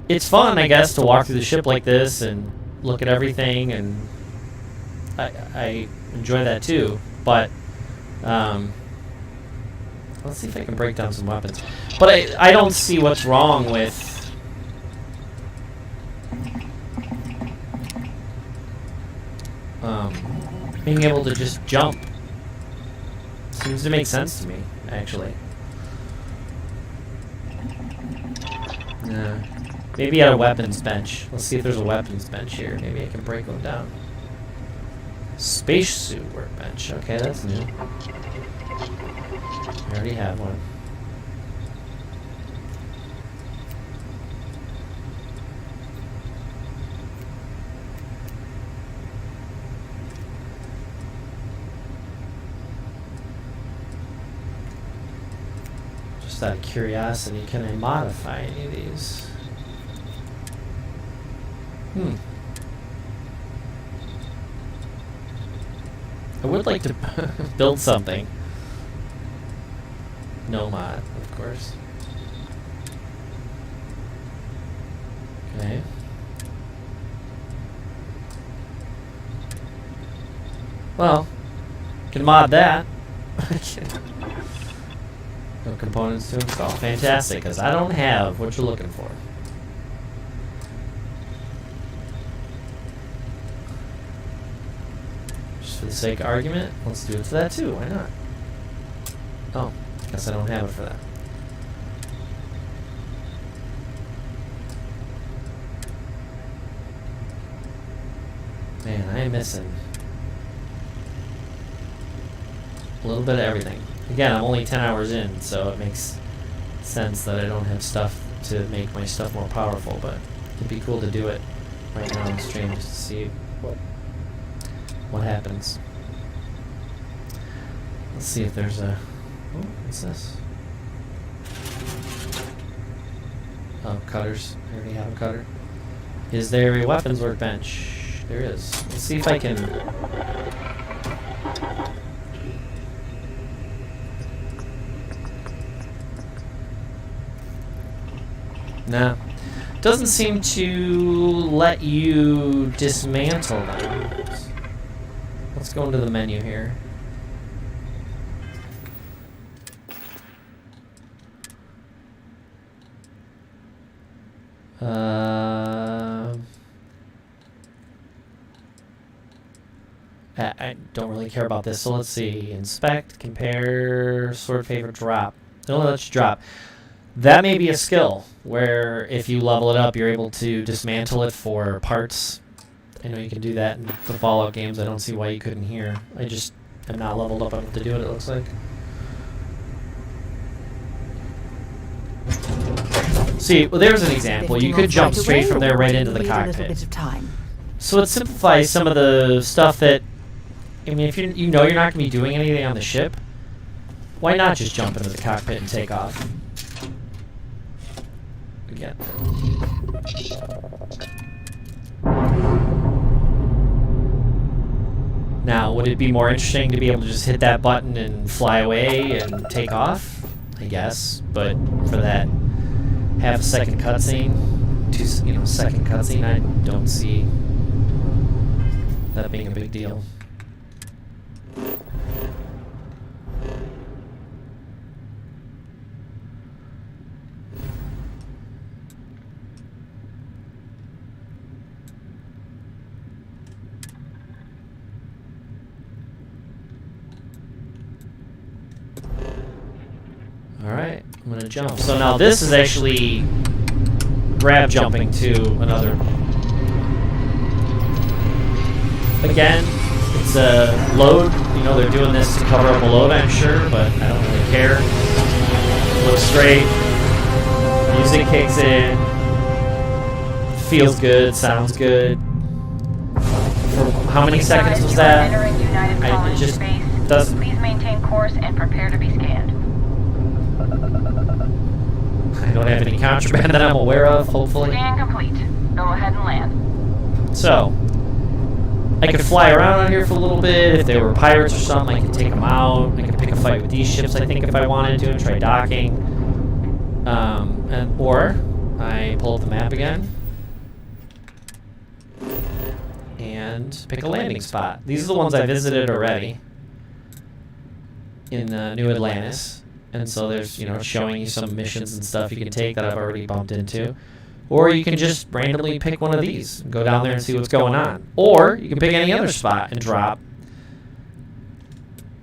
it's fun, I guess, to walk through the ship like this and look at everything, and I enjoy that too. But let's see if I can break down some weapons. But I don't see what's wrong with being able to just jump. Seems to make sense to me, actually. Yeah. Maybe at a weapons bench. Let's see if there's a weapons bench here. Maybe I can break them down. Spacesuit workbench. Okay, that's new. I already have one. Just out of curiosity, can I modify any of these? I would like to build something. No mod, of course. Okay. Well, can mod that. No components to install. Fantastic, because I don't have what you're looking for. Just for the sake of argument, let's do it for that too. Why not? Oh, guess I don't have it for that. Man, I am missing a little bit of everything. Again, I'm only 10 hours in, so it makes sense that I don't have stuff to make my stuff more powerful, but it'd be cool to do it right now on stream just to see what happens. Let's see if there's a... Oh, what's this? Oh, cutters. I already have a cutter. Is there a weapons workbench? There is. Let's see if I can... Nah. Doesn't seem to let you dismantle them. Let's go into the menu here. I don't really care about this, so let's see. Inspect, compare, sort, favorite, drop. It only lets you drop. That may be a skill, where if you level it up, you're able to dismantle it for parts. I know you can do that in the Fallout games. I don't see why you couldn't here. I just am not leveled up enough to do it, it looks like. See, well, there's an example. You could jump straight from there right into the cockpit. So it simplifies some of the stuff that... I mean, if you know you're not going to be doing anything on the ship, why not just jump into the cockpit and take off? Again. Now, would it be more interesting to be able to just hit that button and fly away and take off? I guess, but for that half a second cutscene, second cutscene, I don't see that being a big deal. Alright, I'm gonna jump. So now this is actually grab jumping to another. Again, it's a load. You know, they're doing this to cover up a load, I'm sure, but I don't really care. Looks straight. Music kicks in. Feels good, sounds good. For how many seconds was that? It just doesn't.
Please maintain course and prepare to be scanned.
I don't have any contraband that I'm aware of, hopefully.
Scan complete. Go ahead and land.
So, I could fly around on here for a little bit. If there were pirates or something, I could take them out. I could pick a fight with these ships, I think, if I wanted to, and try docking. Or I pull up the map again and pick a landing spot. These are the ones I visited already in New Atlantis. And so there's, you know, showing you some missions and stuff you can take that I've already bumped into. Or you can just randomly pick one of these and go down there and see what's going on. Or you can pick any other spot and drop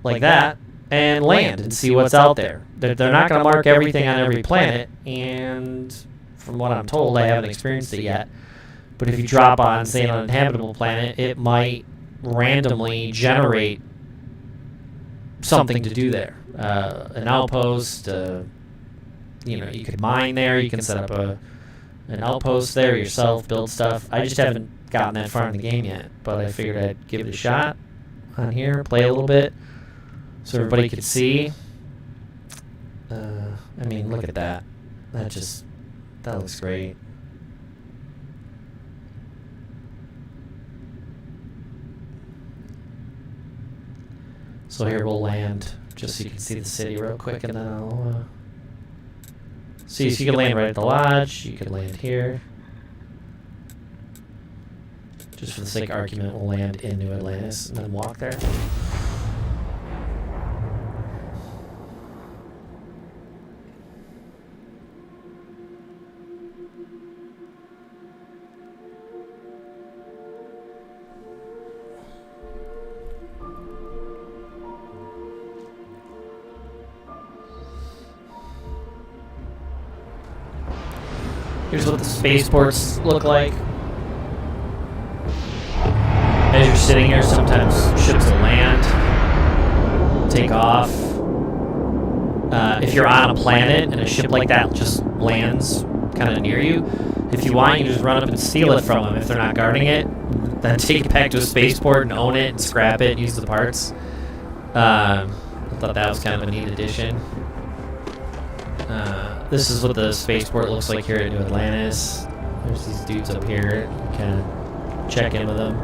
like that and land and see what's out there. They're not going to mark everything on every planet, and from what I'm told, I haven't experienced it yet. But if you drop on, say, an uninhabitable planet, it might randomly generate something to do there. An outpost, you know, you could mine there, you can set up an outpost there yourself, build stuff. I just haven't gotten that far in the game yet, but I figured I'd give it a shot on here, play a little bit, so everybody could see. I mean, look at that. That looks great. So here we'll land, just so you can see the city real quick, and then I'll... See, so you can land right at the lodge, you can land here. Just for the sake of argument, we'll land in New Atlantis and then walk there. Here's what the spaceports look like. As you're sitting here, sometimes ships will land, take off. If you're on a planet and a ship like that just lands kind of near you, if you want, you just run up and steal it from them if they're not guarding it. Then take it back to a spaceport and own it and scrap it and use the parts. I thought that was kind of a neat addition. This is what the spaceport looks like here at New Atlantis. There's these dudes up here. Kind of check in with them.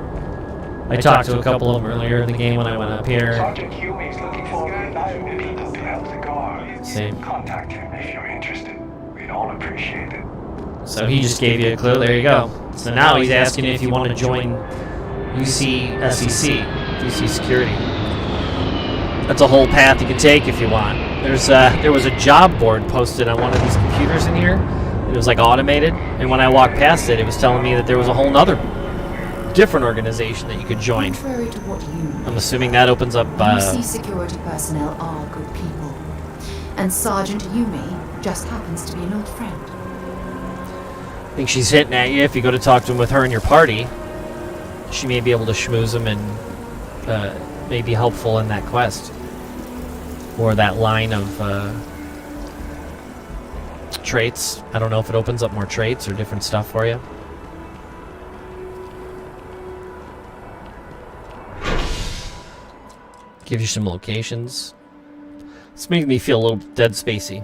I talked to a couple of them earlier in the game when I went up here.
Sergeant Hume is looking for reliable people to help the guard.
Same.
Contact him if you're interested. We'd all appreciate it.
So he just gave you a clue. There you go. So now he's asking you if you want to join UCSEC, UC Security. That's a whole path you can take if you want. There was a job board posted on one of these computers in here. It was like automated, and when I walked past it, it was telling me that there was a whole nother different organization that you could join.
Contrary to what you know,
I'm assuming that opens up.
UC security personnel are good people, and Sergeant Yumi just happens to be an old friend.
I think she's hitting at you. If you go to talk to him with her in your party, she may be able to schmooze him and may be helpful in that quest. Or that line of traits. I don't know if it opens up more traits or different stuff for you. Gives you some locations. It's making me feel a little Dead Spacey.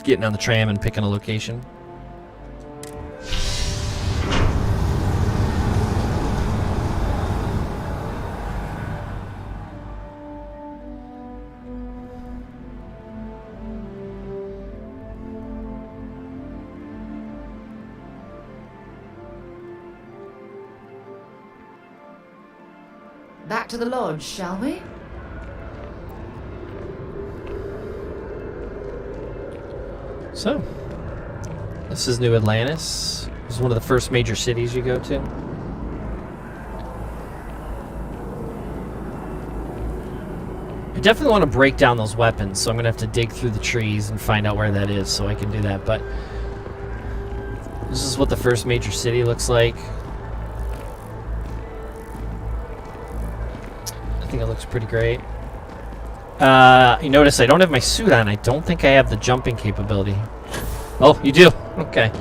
Getting on the tram and picking a location.
Back to the lodge, shall we?
So, this is New Atlantis. This is one of the first major cities you go to. I definitely want to break down those weapons, so I'm going to have to dig through the trees and find out where that is so I can do that. But this is what the first major city looks like. I think it looks pretty great. You notice I don't have my suit on. I don't think I have the jumping capability. Oh, you do? Okay.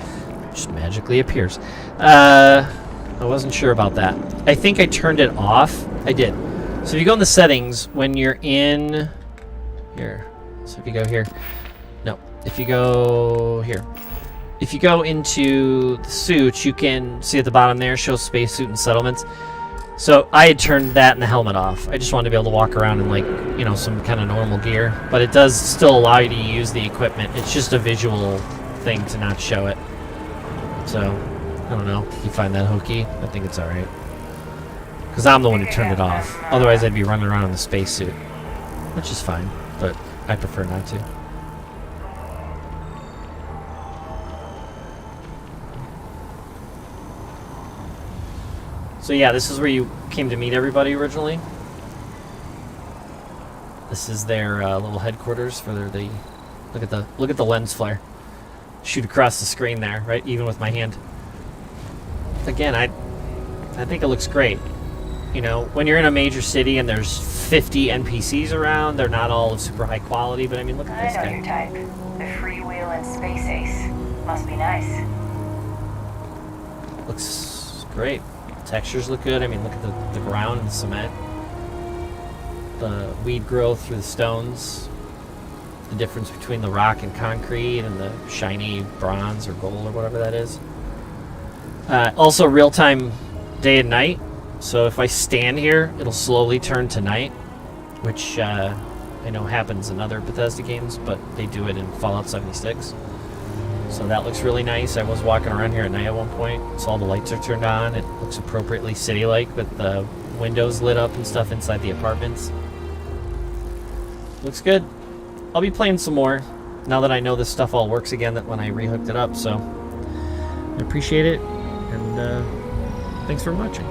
Just magically appears. I wasn't sure about that. I think I turned it off. I did. So if you go in the settings, when you're in... Here. So if you go here... No. If you go here. if you go into the suit, you can see at the bottom there, shows spacesuit and settlements. So I had turned that and the helmet off. I just wanted to be able to walk around in, like, you know, some kind of normal gear. But it does still allow you to use the equipment. It's just a visual thing to not show it. So, I don't know. If you find that hokey, I think it's alright. Because I'm the one who turned it off. Otherwise, I'd be running around in the spacesuit. Which is fine, but I prefer not to. So yeah, this is where you came to meet everybody originally. This is their little headquarters for the look at the lens flare. Shoot across the screen there, right? Even with my hand. Again, I think it looks great. You know, when you're in a major city and there's 50 NPCs around, they're not all of super high quality, but I mean, look at this
I know
guy.
your type. The freewheel and space ace. Must be nice.
Looks great. Textures look good. I mean, look at the ground and the cement. The weed growth through the stones. The difference between the rock and concrete and the shiny bronze or gold or whatever that is. Also real-time day and night. So if I stand here, it'll slowly turn to night, which I know happens in other Bethesda games, but they do it in Fallout 76. So that looks really nice. I was walking around here at night at one point, so all the lights are turned on. It looks appropriately city-like with the windows lit up and stuff inside the apartments. Looks good. I'll be playing some more now that I know this stuff all works again when I rehooked it up, so I appreciate it, and thanks for watching.